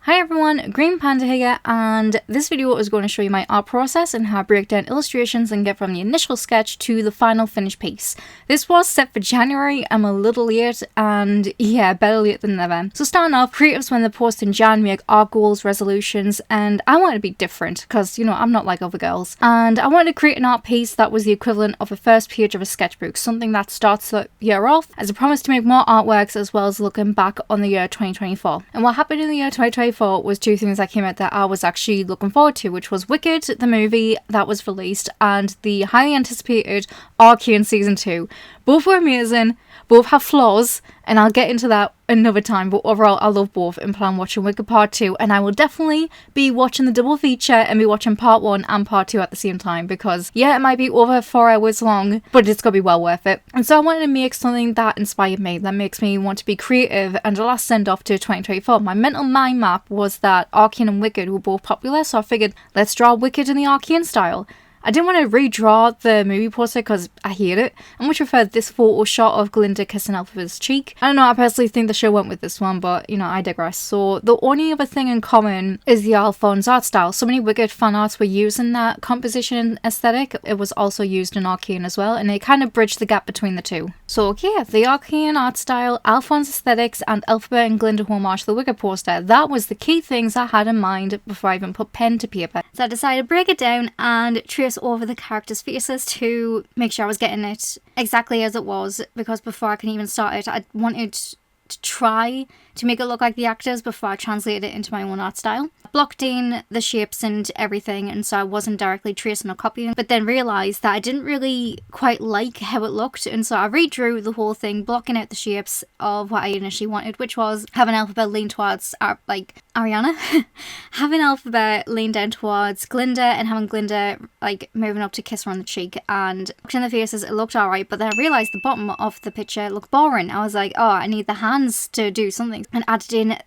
Hi everyone, Green Panda here, and this video is going to show you my art process and how I break down illustrations and get from the initial sketch to the final finished piece. This was set for January. I'm a little late, and yeah, better late than never. So starting off, creatives when they post in Jan make art goals, resolutions, and I wanted to be different because, you know, I'm not like other girls. And I wanted to create an art piece that was the equivalent of a first page of a sketchbook, something that starts the year off as a promise to make more artworks as well as looking back on the year 2024. And what happened in the year 2024 was two things that came out that I was actually looking forward to, which was Wicked, the movie that was released, and the highly anticipated Arcane Season 2. Both were amazing, both have flaws, and I'll get into that another time, but overall I love both and plan on watching Wicked Part 2, and I will definitely be watching the double feature and be watching Part 1 and Part 2 at the same time, because yeah, it might be over 4 hours long, but it's gonna be well worth it. And so I wanted to make something that inspired me, that makes me want to be creative, and the last send off to 2024, my mental mind map was that Arcane and Wicked were both popular, so I figured let's draw Wicked in the Arcane style. I didn't want to redraw the movie poster because I hate it. I much prefer this photo shot of Glinda kissing Elphaba's cheek. I don't know, I personally think the show went with this one, but you know, I digress. So the only other thing in common is the Alphonse art style. So many Wicked fan arts were using that composition aesthetic. It was also used in Arcane as well, and it kind of bridged the gap between the two. So okay, the Arcane art style, Alphonse aesthetics, and Elphaba and Glinda homage to the Wicked poster. That was the key things I had in mind before I even put pen to paper. So I decided to break it down and trace over the characters' faces to make sure I was getting it exactly as it was, because before I can even start it, I wanted to try to make it look like the actors before I translated it into my own art style. I blocked in the shapes and everything, and so I wasn't directly tracing or copying, but then realised that I didn't really quite like how it looked, and so I redrew the whole thing, blocking out the shapes of what I initially wanted, which was having Elphaba lean towards, like, Ariana, having Elphaba lean down towards Glinda, and having Glinda, like, moving up to kiss her on the cheek, and in the faces it looked alright, but then I realised the bottom of the picture looked boring. I was like, oh, I need the hands to do something, and added in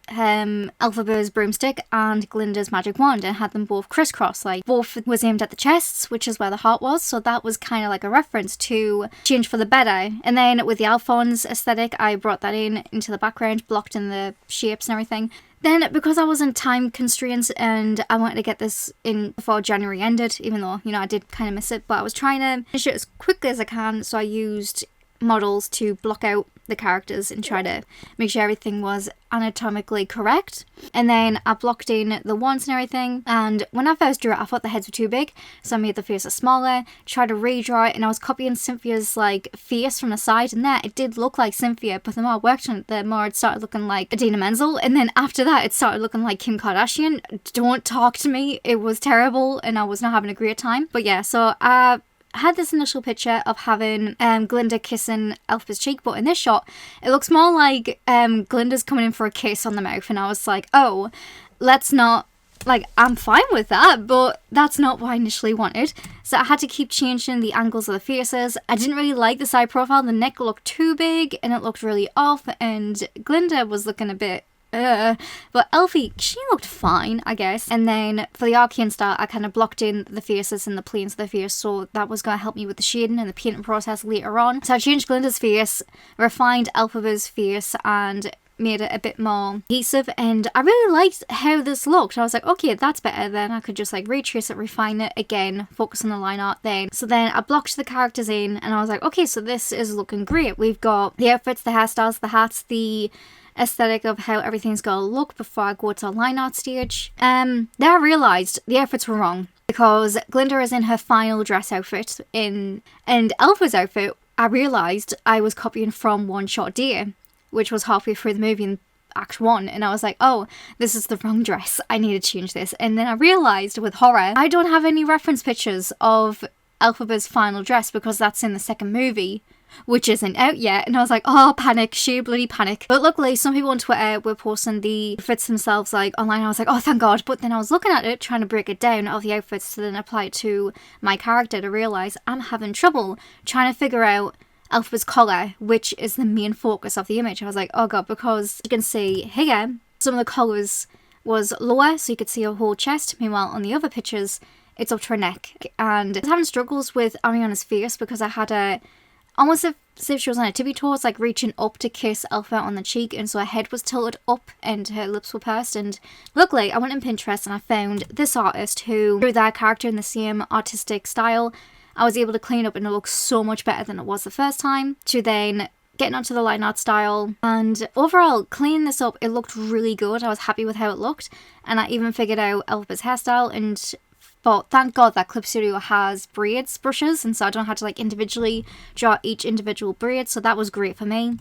Elphaba's broomstick and Glinda's magic wand and had them both crisscross, like both was aimed at the chests, which is where the heart was, so that was kind of like a reference to change for the better. And then with the Alphonse aesthetic, I brought that into the background, blocked in the shapes and everything. Then, because I was in time constraints and I wanted to get this in before January ended, even though, you know, I did kind of miss it, but I was trying to finish it as quickly as I can, so I used models to block out the characters and try to make sure everything was anatomically correct. And then I blocked in the wands and everything, and when I first drew it I thought the heads were too big, so I made the faces smaller, tried to redraw it, and I was copying Cynthia's like face from the side, and there it did look like Cynthia, but the more I worked on it, the more it started looking like Idina Menzel, and then after that it started looking like Kim Kardashian. Don't talk to me, it was terrible and I was not having a great time. But yeah, so I had this initial picture of having Glinda kissing Elphaba's cheek, but in this shot it looks more like Glinda's coming in for a kiss on the mouth, and I was like, oh, let's not, like, I'm fine with that, but that's not what I initially wanted. So I had to keep changing the angles of the faces. I didn't really like the side profile. The neck looked too big and it looked really off, and Glinda was looking a bit but Elfie, she looked fine, I guess. And then for the Arcane style, I kind of blocked in the faces and the planes of the face, so that was going to help me with the shading and the painting process later on. So I changed Glinda's face, refined Elphaba's face, and made it a bit more cohesive, and I really liked how this looked. I was like, okay, that's better. Then I could just like retrace it, refine it again, focus on the line art then. So then I blocked the characters in, and I was like, okay, so this is looking great. We've got the outfits, the hairstyles, the hats, the aesthetic of how everything's gonna look before I go to a line art stage. Then I realised the outfits were wrong, because Glinda is in her final dress outfit and Elpha's outfit, I realised I was copying from One Shot Deer, which was halfway through the movie in Act 1, and I was like, oh, this is the wrong dress, I need to change this. And then I realised with horror, I don't have any reference pictures of Elphaba's final dress because that's in the second movie, which isn't out yet, and I was like, oh, panic, sheer bloody panic. But luckily some people on Twitter were posting the outfits themselves like online. I was like, oh, thank God. But then I was looking at it, trying to break it down of the outfits to then apply it to my character, to realise I'm having trouble trying to figure out Elphaba's collar, which is the main focus of the image. I was like, oh God, because you can see here some of the collars was lower, so you could see her whole chest, meanwhile on the other pictures it's up to her neck. And I was having struggles with Ariana's face because I had a almost a as if she was on her tippy toes, like reaching up to kiss Elphaba on the cheek, and so her head was tilted up and her lips were pursed. And luckily I went on Pinterest and I found this artist who drew that character in the same artistic style. I was able to clean up and it looks so much better than it was the first time, to then getting onto the line art style. And overall, cleaning this up, it looked really good. I was happy with how it looked, and I even figured out Elphaba's hairstyle. And but thank God that Clip Studio has braids brushes, and so I don't have to like individually draw each individual braid, so that was great for me.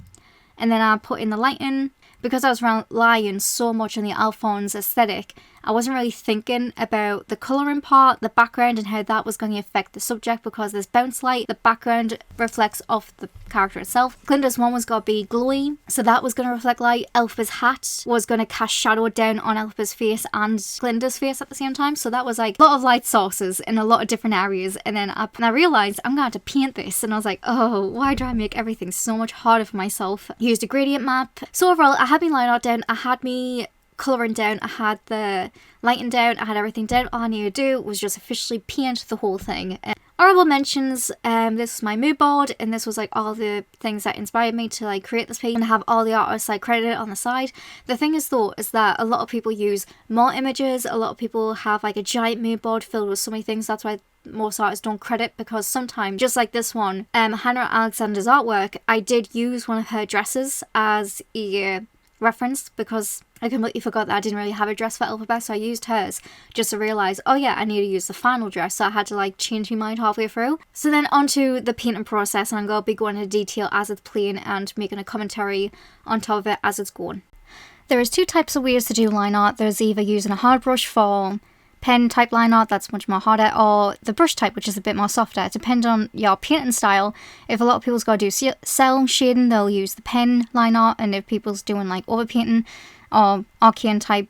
And then I put in the lighting. Because I was relying so much on the Alphonse aesthetic, I wasn't really thinking about the colouring part, the background, and how that was going to affect the subject, because there's bounce light, the background reflects off the character itself. Glinda's one was going to be glowy, so that was going to reflect light. Elphaba's hat was going to cast shadow down on Elphaba's face and Glinda's face at the same time, so that was like a lot of light sources in a lot of different areas. And then I realised I'm going to have to paint this, and I was like, oh, why do I make everything so much harder for myself? Used a gradient map. So overall, I had me line art down, I had me colouring down, I had the lighting down, I had everything down. All I needed to do was just officially paint the whole thing. Honorable mentions, this was my mood board, and this was like all the things that inspired me to like create this page, and have all the artists like credited on the side. The thing is though, is that a lot of people use more images, a lot of people have like a giant mood board filled with so many things. That's why most artists don't credit, because sometimes, just like this one, Hannah Alexander's artwork, I did use one of her dresses as a reference, because I completely forgot that I didn't really have a dress for Elphaba, so I used hers just to realise, oh yeah, I need to use the final dress, so I had to like change my mind halfway through. So then onto the painting process, and I'm going to be going into detail as it's playing and making a commentary on top of it as it's going. There is two types of ways to do line art. There's either using a hard brush for pen type line art, that's much more harder, or the brush type, which is a bit more softer. It depends on your painting style. If a lot of people's got to do cell shading, they'll use the pen line art, and if people's doing like overpainting or arcane type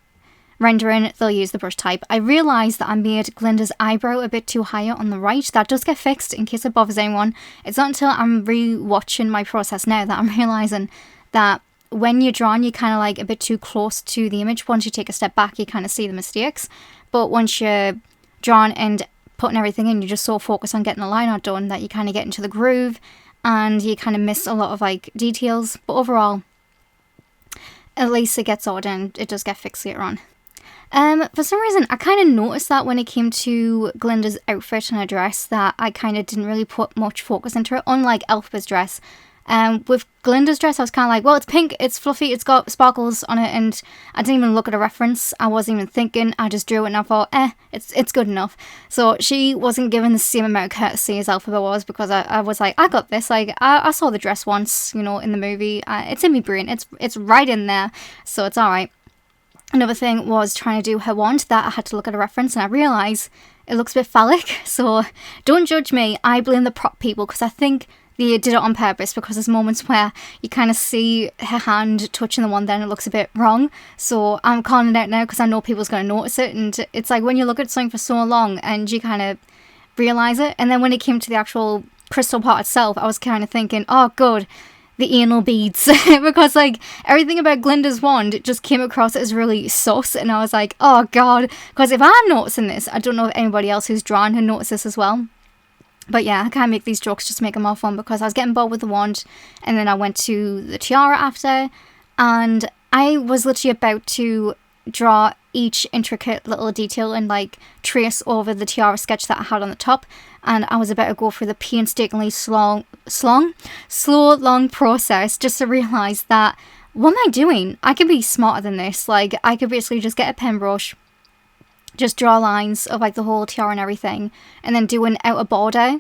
rendering, they'll use the brush type. I realised that I made Glinda's eyebrow a bit too higher on the right. That does get fixed, in case it bothers anyone. It's not until I'm re-watching my process now that I'm realising that when you're drawing, you're kind of like a bit too close to the image. Once you take a step back, you kind of see the mistakes. But once you're drawing and putting everything in, you're just so focused on getting the line art done that you kind of get into the groove and you kind of miss a lot of like details. But overall, at least it gets sorted and it does get fixed later on. For some reason, I kind of noticed that when it came to Glinda's outfit and her dress, that I kind of didn't really put much focus into it, unlike Elphaba's dress. With Glinda's dress, I was kind of like, well, it's pink, it's fluffy, it's got sparkles on it, and I didn't even look at a reference. I wasn't even thinking, I just drew it and I thought, it's good enough. So she wasn't given the same amount of courtesy as Elphaba was, because I was like, I got this, like, I saw the dress once, you know, in the movie, it's in my brain, it's right in there, so it's alright. Another thing was trying to do her wand, that I had to look at a reference, and I realised it looks a bit phallic, so don't judge me, I blame the prop people, because I think they did it on purpose, because there's moments where you kind of see her hand touching the wand, then it looks a bit wrong. So I'm calling it out now because I know people's going to notice it. And it's like when you look at something for so long and you kind of realise it. And then when it came to the actual crystal part itself, I was kind of thinking, oh, good, the anal beads. Because like everything about Glinda's wand just came across as really sus. And I was like, oh, God. Because if I'm noticing this, I don't know if anybody else who's drawn had noticed this as well. But yeah, I can't make these jokes just to make them more fun, because I was getting bored with the wand, and then I went to the tiara after, and I was literally about to draw each intricate little detail and like trace over the tiara sketch that I had on the top, and I was about to go through the painstakingly slow, long process just to realise that, what am I doing? I could be smarter than this. Like, I could basically just get a pen brush, just draw lines of like the whole tiara and everything, and then do an outer border,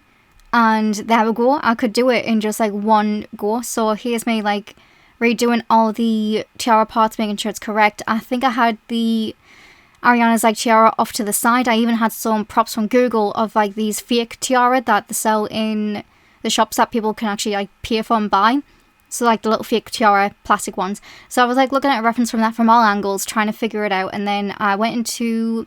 and there we go. I could do it in just like one go. So here's me like redoing all the tiara parts, making sure it's correct. I think I had the Ariana's like tiara off to the side. I even had some props from Google of like these fake tiara that they sell in the shops that people can actually like pay for and buy. So like the little fake tiara plastic ones. So I was like looking at a reference from that from all angles, trying to figure it out. And then I went into...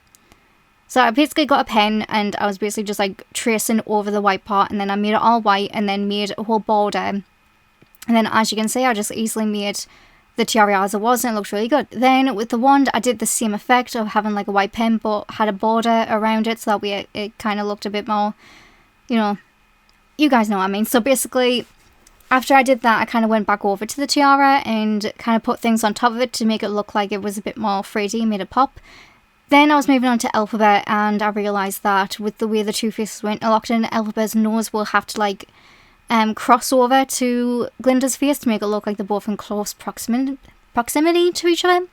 So I basically got a pen, and I was basically just like tracing over the white part, and then I made it all white, and then made a whole border. And then, as you can see, I just easily made the tiara as it was, and it looks really good. Then with the wand, I did the same effect of having like a white pen, but had a border around it, so that way it kind of looked a bit more, you know, you guys know what I mean. So basically, after I did that, I kind of went back over to the tiara and kind of put things on top of it to make it look like it was a bit more 3D, made it pop. Then I was moving on to Elphaba, and I realised that with the way the two faces were interlocked in, Elphaba's nose will have to like cross over to Glinda's face to make it look like they're both in close proximity to each other.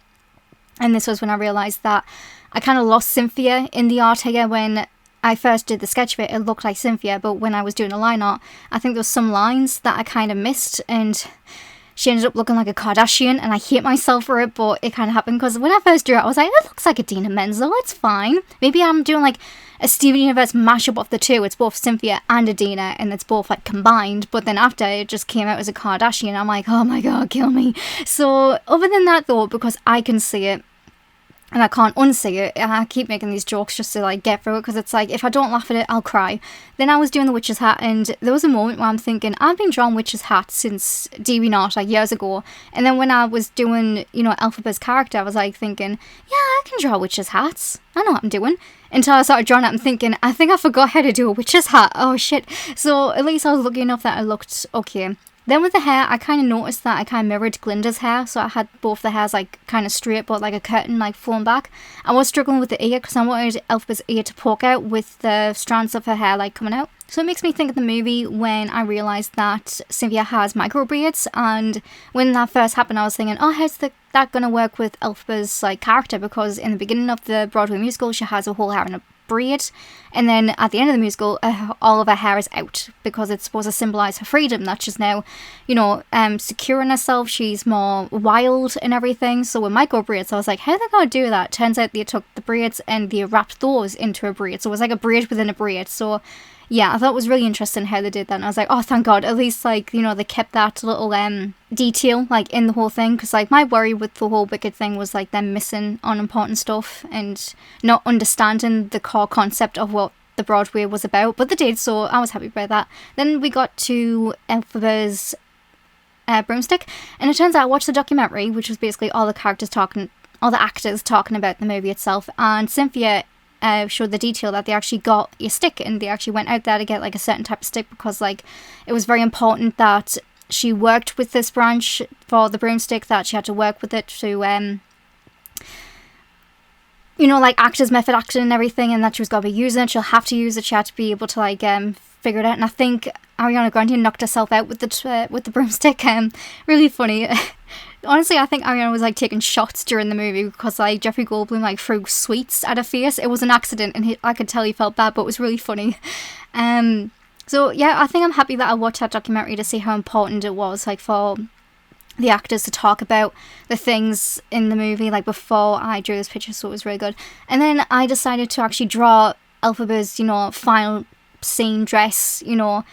And this was when I realised that I kind of lost Cynthia in the art here. When I first did the sketch of it, it looked like Cynthia, but when I was doing the line art, I think there was some lines that I kind of missed, and she ended up looking like a Kardashian, and I hate myself for it, but it kind of happened because when I first drew it, I was like, it looks like Idina Menzel, it's fine. Maybe I'm doing like a Steven Universe mashup of the two. It's both Cynthia and Idina, and it's both like combined, but then after it just came out as a Kardashian, I'm like, oh my god, kill me. So other than that though, because I can see it, and I can't unsee it, I keep making these jokes just to like get through it, because it's like, if I don't laugh at it, I'll cry. Then I was doing the witch's hat, and there was a moment where I'm thinking, I've been drawing witch's hat since DeviantArt, like years ago. And then when I was doing, you know, Elphaba's character, I was like thinking, yeah, I can draw witch's hats. I know what I'm doing. Until I started drawing it and thinking, I think I forgot how to do a witch's hat. Oh shit. So at least I was lucky enough that I looked okay. Then with the hair, I kind of noticed that I kind of mirrored Glinda's hair, so I had both the hairs like kind of straight, but like a curtain like flowing back. I was struggling with the ear because I wanted Elphaba's ear to poke out with the strands of her hair like coming out. So it makes me think of the movie when I realised that Cynthia has micro braids, and when that first happened I was thinking, oh, how's that going to work with Elphaba's like character, because in the beginning of the Broadway musical she has her whole hair in a braid, and then at the end of the musical all of her hair is out because it's supposed to symbolise her freedom, that she's now, you know, secure in herself, she's more wild and everything. So with micro braids I was like, how are they going to do that? Turns out they took the braids and they wrapped those into a braid, so it was like a braid within a braid. So yeah, I thought it was really interesting how they did that, and I was like, oh, thank god, at least, like, you know, they kept that little detail, like, in the whole thing, because, like, my worry with the whole Wicked thing was, like, them missing unimportant stuff and not understanding the core concept of what the Broadway was about, but they did, so I was happy about that. Then we got to Elphaba's broomstick, and it turns out I watched the documentary, which was basically all the actors talking about the movie itself, and Cynthia showed the detail that they actually got a stick, and they actually went out there to get like a certain type of stick, because like it was very important that she worked with this branch for the broomstick, that she had to work with it to you know, like act as method acting and everything, and that she was going to be using it, she'll have to use it, she had to be able to like figure it out. And I think Ariana Grande knocked herself out with the broomstick. Really funny. Honestly, I think Ariana was like taking shots during the movie, because like Jeffrey Goldblum like threw sweets at her face. It was an accident, and I could tell he felt bad, but it was really funny. So yeah, I think I'm happy that I watched that documentary to see how important it was, like, for the actors to talk about the things in the movie, like, before I drew this picture, so it was really good. And then I decided to actually draw Elphaba's, you know, final scene dress, you know,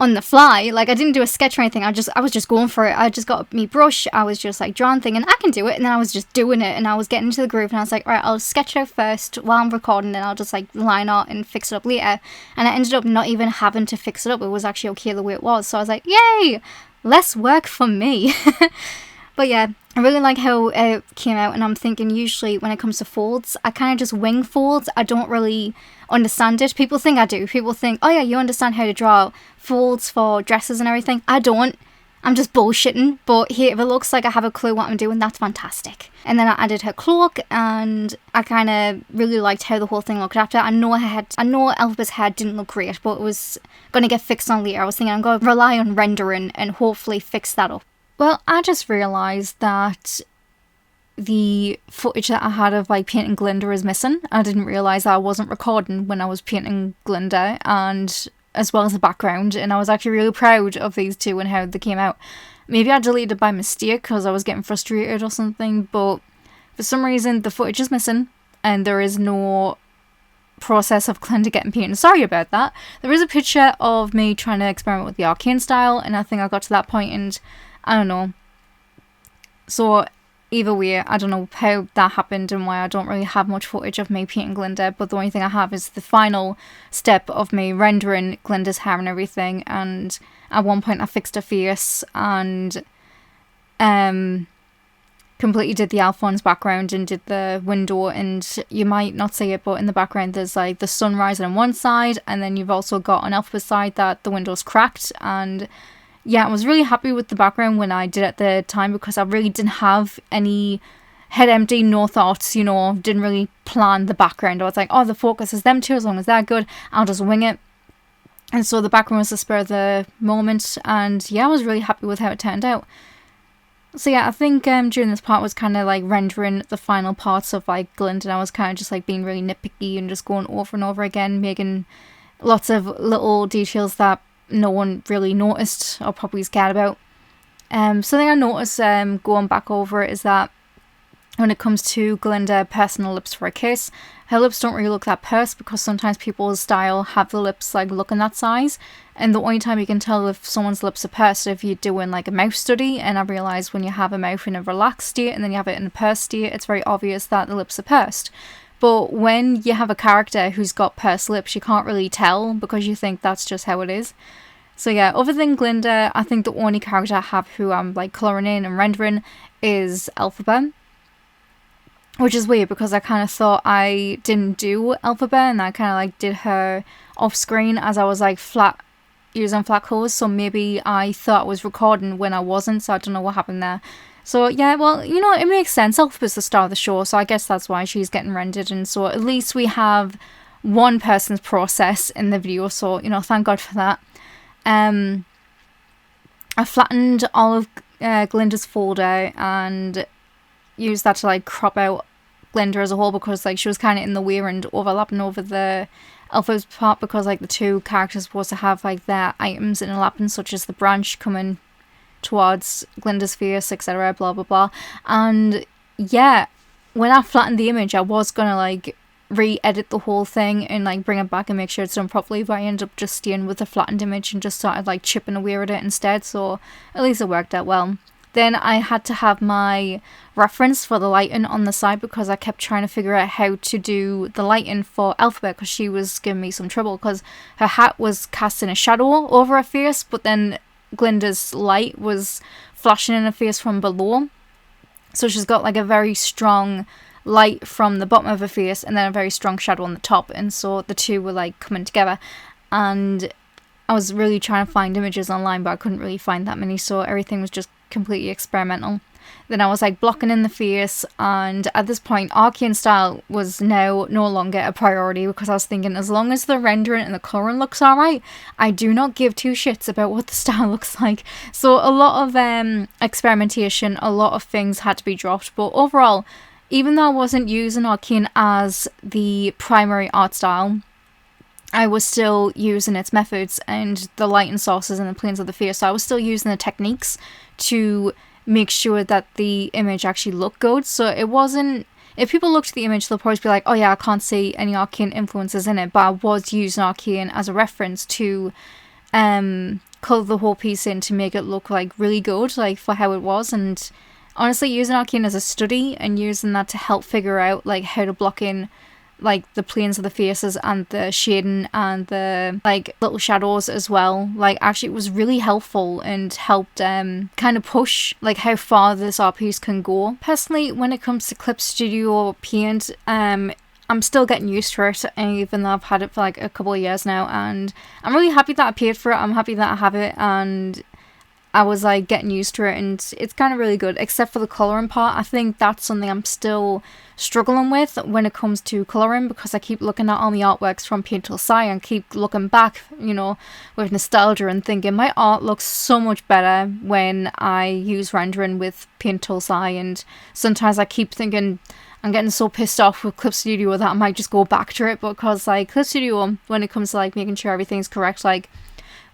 on the fly. Like, I didn't do a sketch or anything, I was just going for it. I just got me brush, I was just like drawing thing, and I can do it, and then I was just doing it, and I was getting into the groove, and I was like, alright, I'll sketch it out first while I'm recording, and I'll just like line art and fix it up later. And I ended up not even having to fix it up, it was actually okay the way it was, so I was like, yay, less work for me. But yeah, I really like how it came out, and I'm thinking usually when it comes to folds, I kind of just wing folds. I don't really understand it. People think I do. People think, oh yeah, you understand how to draw folds for dresses and everything. I don't. I'm just bullshitting. But here, if it looks like I have a clue what I'm doing, that's fantastic. And then I added her cloak, and I kind of really liked how the whole thing looked after. I know Elphaba's head didn't look great, but it was going to get fixed on later. I was thinking I'm going to rely on rendering and hopefully fix that up. Well, I just realised that the footage that I had of like painting Glinda is missing. I didn't realise that I wasn't recording when I was painting Glinda, and as well as the background, and I was actually really proud of these two and how they came out. Maybe I deleted it by mistake because I was getting frustrated or something, but for some reason the footage is missing and there is no process of Glinda getting painted. Sorry about that. There is a picture of me trying to experiment with the arcane style, and I think I got to that point and I don't know. So either way, I don't know how that happened and why I don't really have much footage of me painting Glinda, but the only thing I have is the final step of me rendering Glinda's hair and everything, and at one point I fixed her face and completely did the Alphonse background and did the window, and you might not see it, but in the background there's like the sun rising on one side, and then you've also got on Elphaba's side that the window's cracked, and yeah, I was really happy with the background when I did at the time, because I really didn't have any head empty, no thoughts, you know, didn't really plan the background. I was like, oh, the focus is them two, as long as they're good, I'll just wing it. And so the background was the spur of the moment, and yeah, I was really happy with how it turned out. So yeah, I think during this part was kind of like rendering the final parts of like Glinda, and I was kind of just like being really nitpicky and just going over and over again, making lots of little details that no one really noticed or probably scared about. Something I noticed going back over it is that when it comes to Glinda pursing the lips for a kiss, her lips don't really look that pursed, because sometimes people's style have the lips like looking that size, and the only time you can tell if someone's lips are pursed if you're doing like a mouth study. And I realised when you have a mouth in a relaxed state and then you have it in a pursed state, it's very obvious that the lips are pursed. But when you have a character who's got pursed lips, you can't really tell, because you think that's just how it is. So yeah, other than Glinda, I think the only character I have who I'm like colouring in and rendering is Elphaba. Which is weird, because I kind of thought I didn't do Elphaba, and I kind of like did her off screen as I was like using flat colours. So maybe I thought I was recording when I wasn't, so I don't know what happened there. So yeah, well, you know, it makes sense. Elphaba's the star of the show, so I guess that's why she's getting rendered. And so at least we have one person's process in the video, so, you know, thank God for that. I flattened all of Glinda's folder and used that to like crop out Glinda as a whole, because like she was kind of in the way and overlapping over the Elphaba's part, because like the two characters are supposed to have like their items interlapping, such as the branch coming towards Glinda's face, etc, blah blah blah. And yeah, when I flattened the image, I was gonna like re-edit the whole thing and like bring it back and make sure it's done properly, but I ended up just staying with the flattened image and just started like chipping away at it instead, so at least it worked out well. Then I had to have my reference for the lighting on the side, because I kept trying to figure out how to do the lighting for Elphaba, because she was giving me some trouble, because her hat was casting a shadow over her face, but then Glinda's light was flashing in her face from below. So she's got like a very strong light from the bottom of her face and then a very strong shadow on the top, and so the two were like coming together. And I was really trying to find images online, but I couldn't really find that many, so everything was just completely experimental. Then I was like blocking in the face, and at this point Arcean style was now no longer a priority, because I was thinking, as long as the rendering and the colouring looks alright, I do not give two shits about what the style looks like. So a lot of experimentation, a lot of things had to be dropped, but overall, even though I wasn't using Arcean as the primary art style, I was still using its methods and the lighting sources and the planes of the face, so I was still using the techniques to make sure that the image actually looked good. So it wasn't, if people looked at the image, they'll probably be like, oh yeah, I can't see any Arcean influences in it, but I was using Arcean as a reference to colour the whole piece in to make it look like really good, like for how it was. And honestly, using Arcean as a study and using that to help figure out like how to block in like the planes of the faces and the shading and the like little shadows as well, like actually it was really helpful and helped kind of push like how far this art piece can go. Personally, when it comes to Clip Studio Paint, I'm still getting used to it, even though I've had it for like a couple of years now, and I'm really happy that I paid for it. I'm happy that I have it, and I was like getting used to it, and it's kind of really good, except for the colouring part. I think that's something I'm still struggling with when it comes to colouring, because I keep looking at all the artworks from Paint Tool Sai and keep looking back, you know, with nostalgia and thinking my art looks so much better when I use rendering with Paint Tool Sai. And sometimes I keep thinking I'm getting so pissed off with Clip Studio that I might just go back to it, because like Clip Studio, when it comes to like making sure everything's correct, like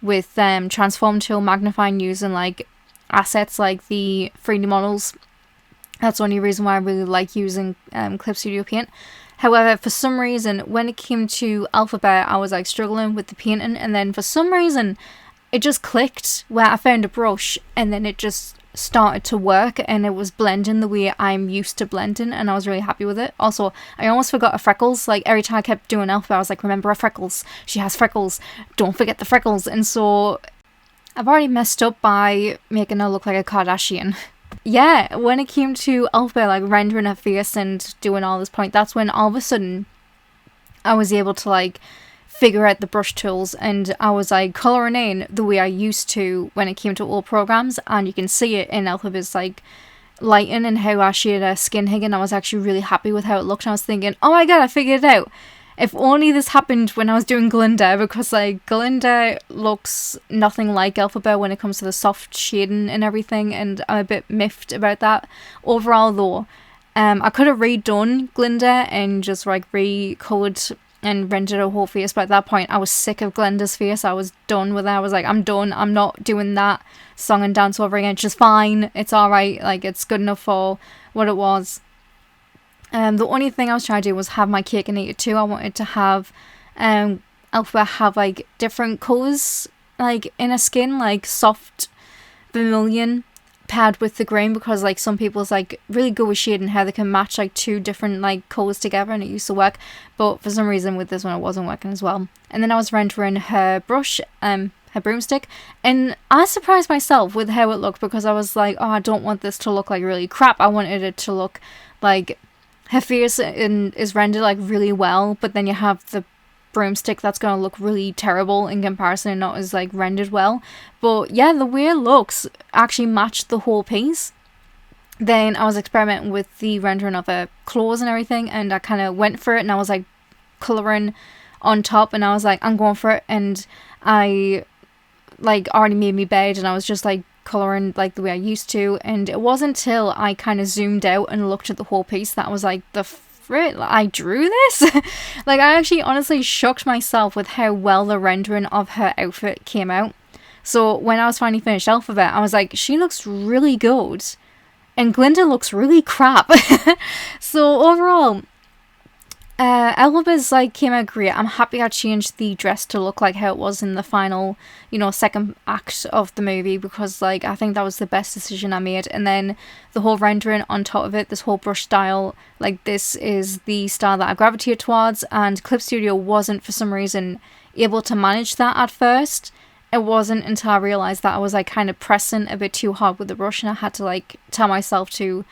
with transform tool, magnifying, using like assets like the 3D models, that's the only reason why I really like using Clip Studio Paint. However, for some reason when it came to Elphaba, I was like struggling with the painting, and then for some reason it just clicked where I found a brush and then it just started to work, and it was blending the way I'm used to blending, and I was really happy with it. Also, I almost forgot her freckles. Like every time I kept doing Elphaba, I was like, remember her freckles, she has freckles, don't forget the freckles. And so I've already messed up by making her look like a Kardashian. Yeah, when it came to Elphaba, like rendering her face and doing all this point, that's when all of a sudden I was able to like figure out the brush tools, and I was like colouring in the way I used to when it came to old programs, and you can see it in Elphaba's like lighting and how she had a skin hig, and I was actually really happy with how it looked. And I was thinking, oh my god, I figured it out. If only this happened when I was doing Glinda, because like Glinda looks nothing like Elphaba when it comes to the soft shading and everything, and I'm a bit miffed about that. Overall though, I could have redone Glinda and just like re-colored and rendered her whole face, but at that point I was sick of Glinda's face. I was done with it. I was like, I'm done. I'm not doing that song and dance over again. It's just fine. It's alright. Like, it's good enough for what it was. The only thing I was trying to do was have my cake and eat it too. I wanted to have Elphaba have like different colours like in her skin, like soft vermilion paired with the green, because like some people's like really good with shading how they can match like two different like colours together, and it used to work, but for some reason with this one it wasn't working as well. And then I was rendering her brush, her broomstick, and I surprised myself with how it looked, because I was like, oh, I don't want this to look like really crap. I wanted it to look like her face is rendered like really well, but then you have the broomstick that's going to look really terrible in comparison and not as like rendered well. But yeah, the way it looks actually matched the whole piece. Then I was experimenting with the rendering of her claws and everything, and I kind of went for it, and I was like colouring on top, and I was like, I'm going for it. And I like already made me bed, and I was just like colouring like the way I used to, and it wasn't until I kind of zoomed out and looked at the whole piece that I was like, the frick, I drew this? Like, I actually honestly shocked myself with how well the rendering of her outfit came out. So when I was finally finished Elphaba, I was like, she looks really good, and Glinda looks really crap. So overall, Elphaba's like came out great. I'm happy I changed the dress to look like how it was in the final, you know, second act of the movie, because like I think that was the best decision I made. And then the whole rendering on top of it, this whole brush style, like this is the style that I gravitate towards, and Clip Studio wasn't for some reason able to manage that at first. It wasn't until I realised that I was like kind of pressing a bit too hard with the brush, and I had to like tell myself to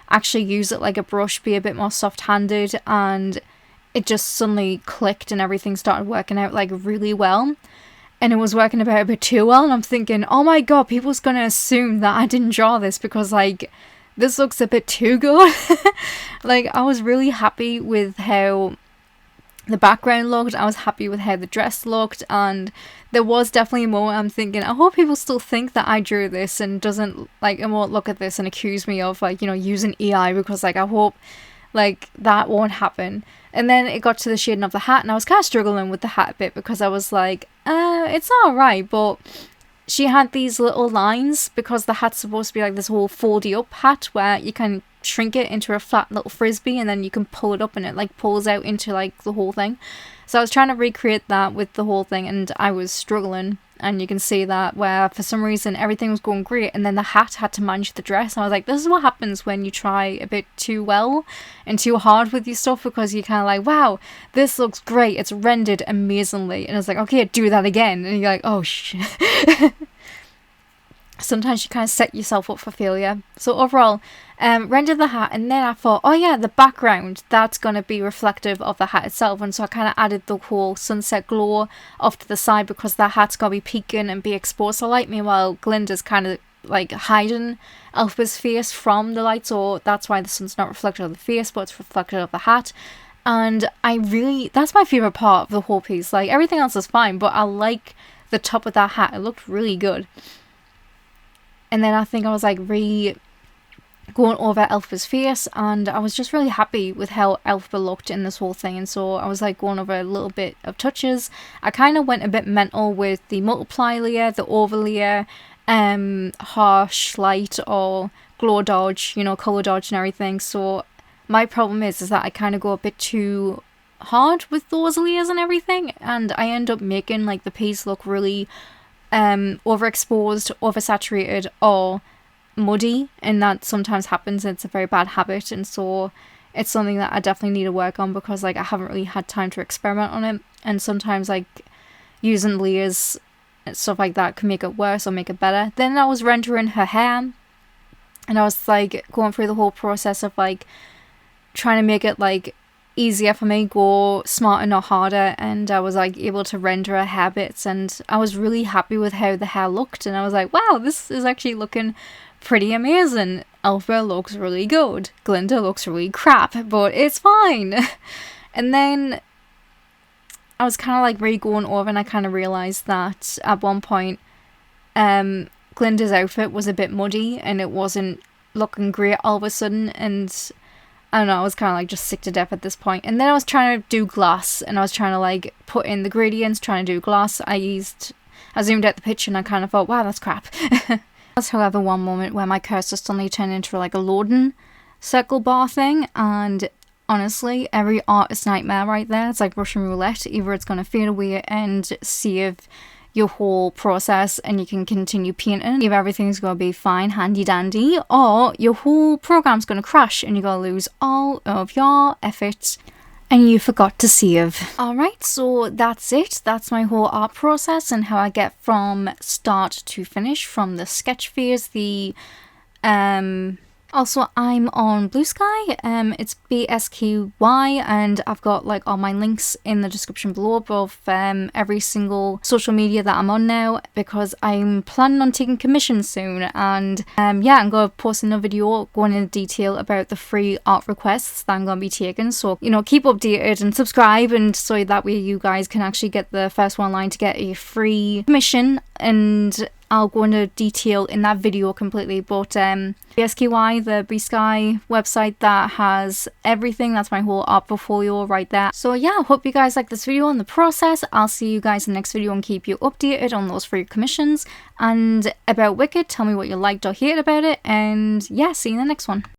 actually use it like a brush, be a bit more soft-handed, and it just suddenly clicked and everything started working out like really well. And it was working about a bit too well, and I'm thinking, oh my god, people's gonna assume that I didn't draw this because like this looks a bit too good. Like, I was really happy with how the background looked, I was happy with how the dress looked, and there was definitely a moment I'm thinking, I hope people still think that I drew this and doesn't like, and won't look at this and accuse me of like, you know, using AI, because like I hope like that won't happen. And then it got to the shading of the hat, and I was kind of struggling with the hat a bit, because I was like, it's alright, but she had these little lines, because the hat's supposed to be like this whole foldy up hat where you can shrink it into a flat little frisbee, and then you can pull it up and it like pulls out into like the whole thing. So I was trying to recreate that with the whole thing, and I was struggling. And you can see that where for some reason everything was going great, and then the hat had to match the dress. And I was like, this is what happens when you try a bit too well and too hard with your stuff, because you're kind of like, wow, this looks great, it's rendered amazingly. And it's like, okay, do that again. And you're like, oh shit. Sometimes you kind of set yourself up for failure. So overall, rendered the hat, and then I thought, oh yeah, the background, that's going to be reflective of the hat itself. And so I kind of added the whole sunset glow off to the side, because the hat's going to be peeking and be exposed to light. Meanwhile, Glinda's kind of like hiding Elphaba's face from the light, so that's why the sun's not reflected of the face, but it's reflected of the hat. And that's my favourite part of the whole piece. Like, everything else is fine, but I like the top of that hat. It looked really good. And then I think I was like going over Elphaba's face, and I was just really happy with how Elphaba looked in this whole thing. And so I was like going over a little bit of touches. I kind of went a bit mental with the multiply layer, the over layer, harsh, light, or glow dodge, you know, color dodge and everything. So my problem is that I kind of go a bit too hard with those layers and everything, and I end up making like the piece look really overexposed, oversaturated, or muddy, and that sometimes happens. It's a very bad habit, and so it's something that I definitely need to work on, because like I haven't really had time to experiment on it, and sometimes like using layers and stuff like that can make it worse or make it better. Then I was rendering her hair, and I was like going through the whole process of like trying to make it like easier for me, go smarter not harder, and I was like able to render her hair bits, and I was really happy with how the hair looked, and I was like, wow, this is actually looking pretty amazing. Alpha looks really good, Glinda looks really crap, but it's fine. And then I was kind of like really going over, and I kind of realised that at one point Glinda's outfit was a bit muddy and it wasn't looking great all of a sudden, and I don't know, I was kind of like just sick to death at this point. And then I was trying to do glass, and I was trying to like put in the gradients, trying to do glass. I zoomed out the picture and I kind of thought, wow, that's crap. There was, however, one moment where my cursor suddenly turned into like a loading circle bar thing, and honestly, every artist's nightmare right there. It's like Russian roulette. Either it's going to fade away and save your whole process and you can continue painting, if everything's going to be fine, handy dandy, or your whole program's going to crash and you're going to lose all of your efforts and you forgot to save. Alright, so that's it. That's my whole art process and how I get from start to finish, from the sketch phase, the also, I'm on Blue Sky, it's BSKY, and I've got like all my links in the description below of every single social media that I'm on now, because I'm planning on taking commissions soon, and yeah, I'm going to post another video going into detail about the free art requests that I'm going to be taking, so, you know, keep updated and subscribe, and so that way you guys can actually get the first one line to get a free commission, and I'll go into detail in that video completely, but BSKY, the B-Sky website that has everything, that's my whole art portfolio right there. So yeah, hope you guys like this video on the process. I'll see you guys in the next video and keep you updated on those free commissions. And about Wicked, tell me what you liked or hated about it, and yeah, see you in the next one.